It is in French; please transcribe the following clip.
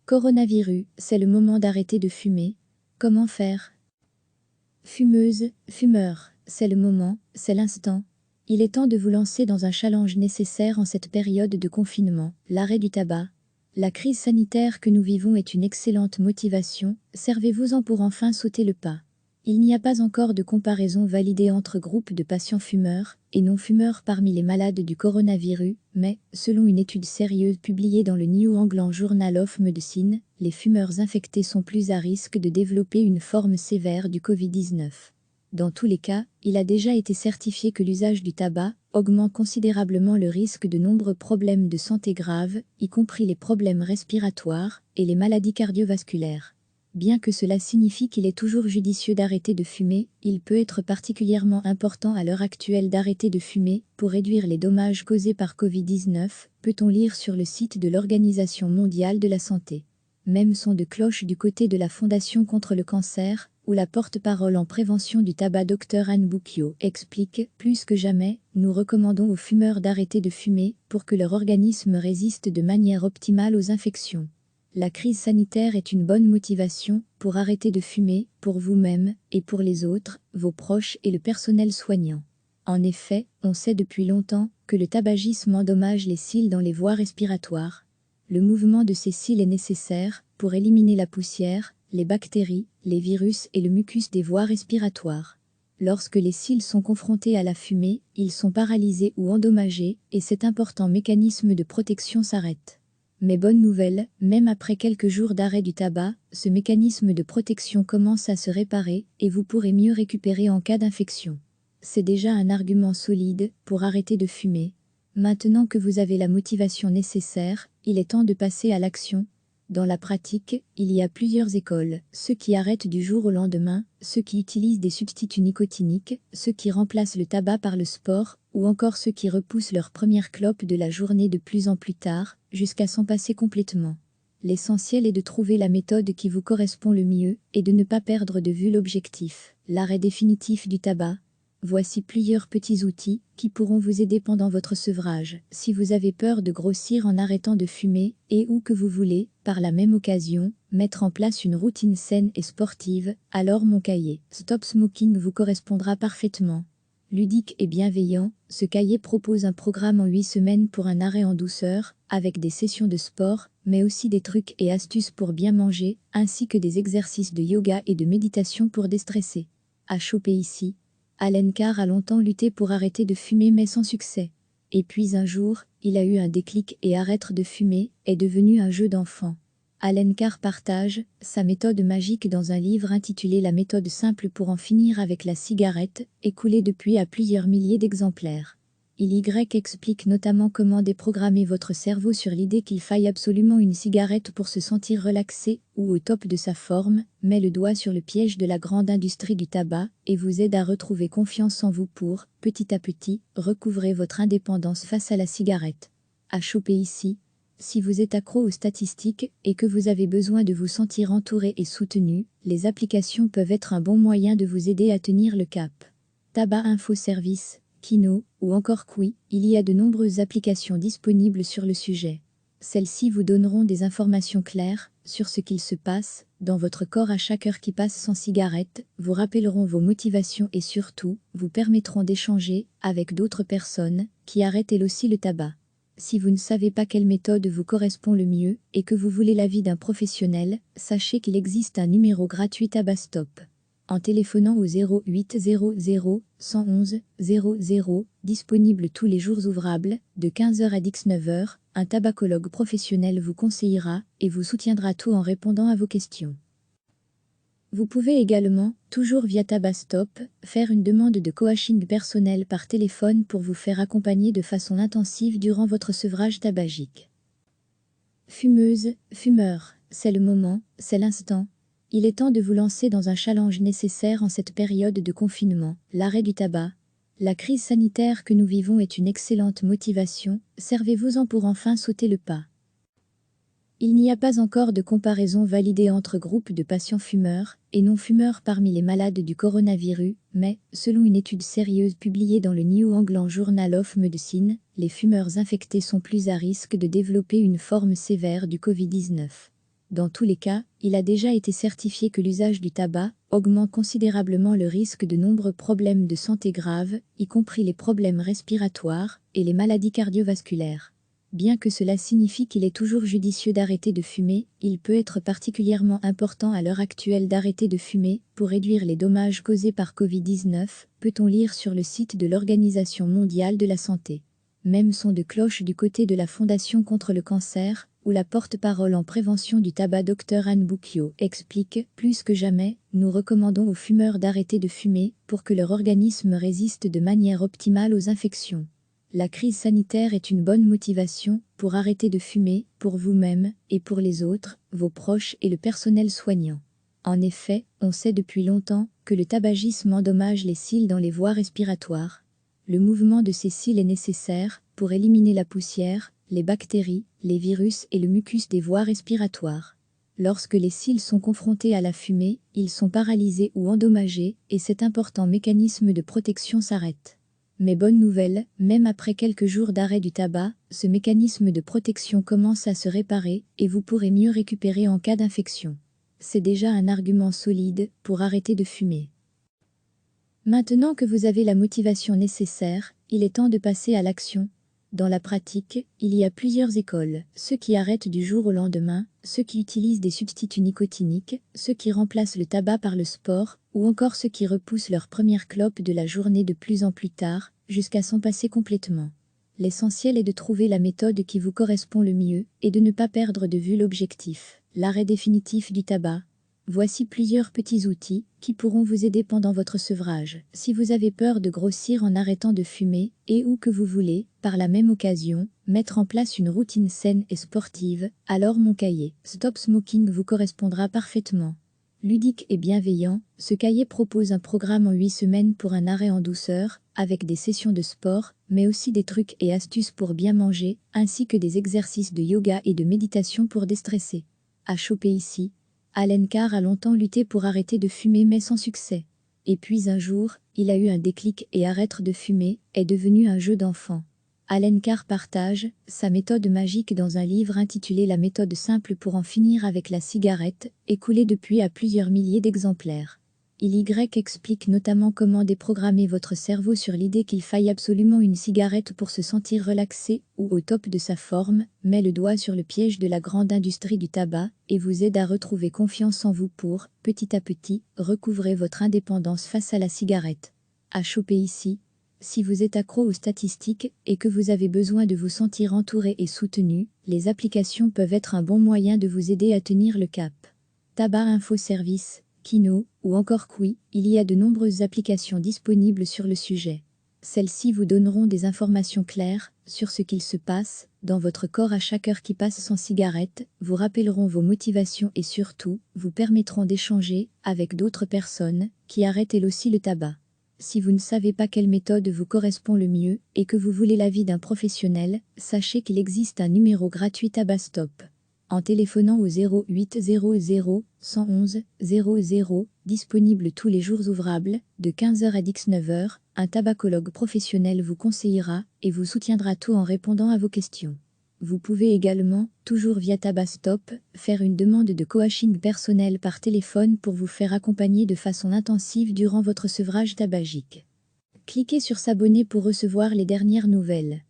Coronavirus, c'est le moment d'arrêter de fumer. Comment faire? Fumeuse, fumeur, c'est le moment, c'est l'instant. Il est temps de vous lancer dans un challenge nécessaire en cette période de confinement, l'arrêt du tabac. La crise sanitaire que nous vivons est une excellente motivation, servez-vous-en pour enfin sauter le pas. Il n'y a pas encore de comparaison validée entre groupes de patients fumeurs et non-fumeurs parmi les malades du coronavirus, mais, selon une étude sérieuse publiée dans le New England Journal of Medicine, les fumeurs infectés sont plus à risque de développer une forme sévère du Covid-19. Dans tous les cas, il a déjà été certifié que l'usage du tabac augmente considérablement le risque de nombreux problèmes de santé graves, y compris les problèmes respiratoires et les maladies cardiovasculaires. Bien que cela signifie qu'il est toujours judicieux d'arrêter de fumer, il peut être particulièrement important à l'heure actuelle d'arrêter de fumer pour réduire les dommages causés par Covid-19, peut-on lire sur le site de l'Organisation mondiale de la santé. Même son de cloche du côté de la Fondation contre le cancer, où la porte-parole en prévention du tabac Dr Anne Bouquio explique « Plus que jamais, nous recommandons aux fumeurs d'arrêter de fumer pour que leur organisme résiste de manière optimale aux infections. » La crise sanitaire est une bonne motivation pour arrêter de fumer, pour vous-même et pour les autres, vos proches et le personnel soignant. En effet, on sait depuis longtemps que le tabagisme endommage les cils dans les voies respiratoires. Le mouvement de ces cils est nécessaire pour éliminer la poussière, les bactéries, les virus et le mucus des voies respiratoires. Lorsque les cils sont confrontés à la fumée, ils sont paralysés ou endommagés et cet important mécanisme de protection s'arrête. Mais bonne nouvelle, même après quelques jours d'arrêt du tabac, ce mécanisme de protection commence à se réparer et vous pourrez mieux récupérer en cas d'infection. C'est déjà un argument solide pour arrêter de fumer. Maintenant que vous avez la motivation nécessaire, il est temps de passer à l'action. Dans la pratique, il y a plusieurs écoles, ceux qui arrêtent du jour au lendemain, ceux qui utilisent des substituts nicotiniques, ceux qui remplacent le tabac par le sport, ou encore ceux qui repoussent leur première clope de la journée de plus en plus tard, jusqu'à s'en passer complètement. L'essentiel est de trouver la méthode qui vous correspond le mieux et de ne pas perdre de vue l'objectif, l'arrêt définitif du tabac. Voici plusieurs petits outils qui pourront vous aider pendant votre sevrage, si vous avez peur de grossir en arrêtant de fumer et ou que vous voulez, par la même occasion, mettre en place une routine saine et sportive, alors mon cahier Stop Smoking vous correspondra parfaitement. Ludique et bienveillant, ce cahier propose un programme en 8 semaines pour un arrêt en douceur, avec des sessions de sport, mais aussi des trucs et astuces pour bien manger, ainsi que des exercices de yoga et de méditation pour déstresser. À choper ici. Alan Carr a longtemps lutté pour arrêter de fumer mais sans succès. Et puis un jour, il a eu un déclic et arrêter de fumer est devenu un jeu d'enfant. Alan Carr partage sa méthode magique dans un livre intitulé La méthode simple pour en finir avec la cigarette, écoulé depuis à plusieurs milliers d'exemplaires. Il explique notamment comment déprogrammer votre cerveau sur l'idée qu'il faille absolument une cigarette pour se sentir relaxé ou au top de sa forme, met le doigt sur le piège de la grande industrie du tabac et vous aide à retrouver confiance en vous pour, petit à petit, recouvrer votre indépendance face à la cigarette. À choper ici. Si vous êtes accro aux statistiques et que vous avez besoin de vous sentir entouré et soutenu, les applications peuvent être un bon moyen de vous aider à tenir le cap. Tabac Info Service, Kino ou encore Qui, il y a de nombreuses applications disponibles sur le sujet. Celles-ci vous donneront des informations claires sur ce qu'il se passe dans votre corps à chaque heure qui passe sans cigarette, vous rappelleront vos motivations et surtout, vous permettront d'échanger avec d'autres personnes qui arrêtent elles aussi le tabac. Si vous ne savez pas quelle méthode vous correspond le mieux et que vous voulez l'avis d'un professionnel, sachez qu'il existe un numéro gratuit Tabac Stop. En téléphonant au 0800 111 00, disponible tous les jours ouvrables, de 15h à 19h, un tabacologue professionnel vous conseillera et vous soutiendra tout en répondant à vos questions. Vous pouvez également, toujours via Tabac Stop, faire une demande de coaching personnel par téléphone pour vous faire accompagner de façon intensive durant votre sevrage tabagique. Fumeuse, fumeur, c'est le moment, c'est l'instant. Il est temps de vous lancer dans un challenge nécessaire en cette période de confinement, l'arrêt du tabac. La crise sanitaire que nous vivons est une excellente motivation, servez-vous-en pour enfin sauter le pas. Il n'y a pas encore de comparaison validée entre groupes de patients fumeurs et non-fumeurs parmi les malades du coronavirus, mais, selon une étude sérieuse publiée dans le New England Journal of Medicine, les fumeurs infectés sont plus à risque de développer une forme sévère du Covid-19. Dans tous les cas, il a déjà été certifié que l'usage du tabac augmente considérablement le risque de nombreux problèmes de santé graves, y compris les problèmes respiratoires et les maladies cardiovasculaires. Bien que cela signifie qu'il est toujours judicieux d'arrêter de fumer, il peut être particulièrement important à l'heure actuelle d'arrêter de fumer pour réduire les dommages causés par Covid-19, peut-on lire sur le site de l'Organisation mondiale de la santé. Même son de cloche du côté de la Fondation contre le cancer, où la porte-parole en prévention du tabac Dr Anne Boukio explique « Plus que jamais, nous recommandons aux fumeurs d'arrêter de fumer pour que leur organisme résiste de manière optimale aux infections. La crise sanitaire est une bonne motivation pour arrêter de fumer, pour vous-même et pour les autres, vos proches et le personnel soignant. En effet, on sait depuis longtemps que le tabagisme endommage les cils dans les voies respiratoires. Le mouvement de ces cils est nécessaire pour éliminer la poussière, les bactéries, les virus et le mucus des voies respiratoires. Lorsque les cils sont confrontés à la fumée, ils sont paralysés ou endommagés et cet important mécanisme de protection s'arrête. Mais bonne nouvelle, même après quelques jours d'arrêt du tabac, ce mécanisme de protection commence à se réparer et vous pourrez mieux récupérer en cas d'infection. C'est déjà un argument solide pour arrêter de fumer. Maintenant que vous avez la motivation nécessaire, il est temps de passer à l'action. Dans la pratique, il y a plusieurs écoles, ceux qui arrêtent du jour au lendemain, ceux qui utilisent des substituts nicotiniques, ceux qui remplacent le tabac par le sport, ou encore ceux qui repoussent leur première clope de la journée de plus en plus tard, jusqu'à s'en passer complètement. L'essentiel est de trouver la méthode qui vous correspond le mieux et de ne pas perdre de vue l'objectif, l'arrêt définitif du tabac. Voici plusieurs petits outils qui pourront vous aider pendant votre sevrage. Si vous avez peur de grossir en arrêtant de fumer et ou que vous voulez, par la même occasion, mettre en place une routine saine et sportive, alors mon cahier Stop Smoking vous correspondra parfaitement. Ludique et bienveillant, ce cahier propose un programme en 8 semaines pour un arrêt en douceur, avec des sessions de sport, mais aussi des trucs et astuces pour bien manger, ainsi que des exercices de yoga et de méditation pour déstresser. À choper ici. Allen Carr a longtemps lutté pour arrêter de fumer mais sans succès. Et puis un jour, il a eu un déclic et arrêter de fumer est devenu un jeu d'enfant. Allen Carr partage sa méthode magique dans un livre intitulé La méthode simple pour en finir avec la cigarette, écoulé depuis à plusieurs milliers d'exemplaires. Il y explique notamment comment déprogrammer votre cerveau sur l'idée qu'il faille absolument une cigarette pour se sentir relaxé ou au top de sa forme, met le doigt sur le piège de la grande industrie du tabac et vous aide à retrouver confiance en vous pour, petit à petit, recouvrer votre indépendance face à la cigarette. À choper ici. Si vous êtes accro aux statistiques et que vous avez besoin de vous sentir entouré et soutenu, les applications peuvent être un bon moyen de vous aider à tenir le cap. Tabac Info Service, Kino ou encore Qui, il y a de nombreuses applications disponibles sur le sujet. Celles-ci vous donneront des informations claires sur ce qu'il se passe dans votre corps à chaque heure qui passe sans cigarette, vous rappelleront vos motivations et surtout, vous permettront d'échanger avec d'autres personnes qui arrêtent elles aussi le tabac. Si vous ne savez pas quelle méthode vous correspond le mieux et que vous voulez l'avis d'un professionnel, sachez qu'il existe un numéro gratuit Tabac Stop. En téléphonant au 0800 111 00, disponible tous les jours ouvrables, de 15h à 19h, un tabacologue professionnel vous conseillera et vous soutiendra tout en répondant à vos questions. Vous pouvez également, toujours via Tabac Stop, faire une demande de coaching personnel par téléphone pour vous faire accompagner de façon intensive durant votre sevrage tabagique. Cliquez sur s'abonner pour recevoir les dernières nouvelles.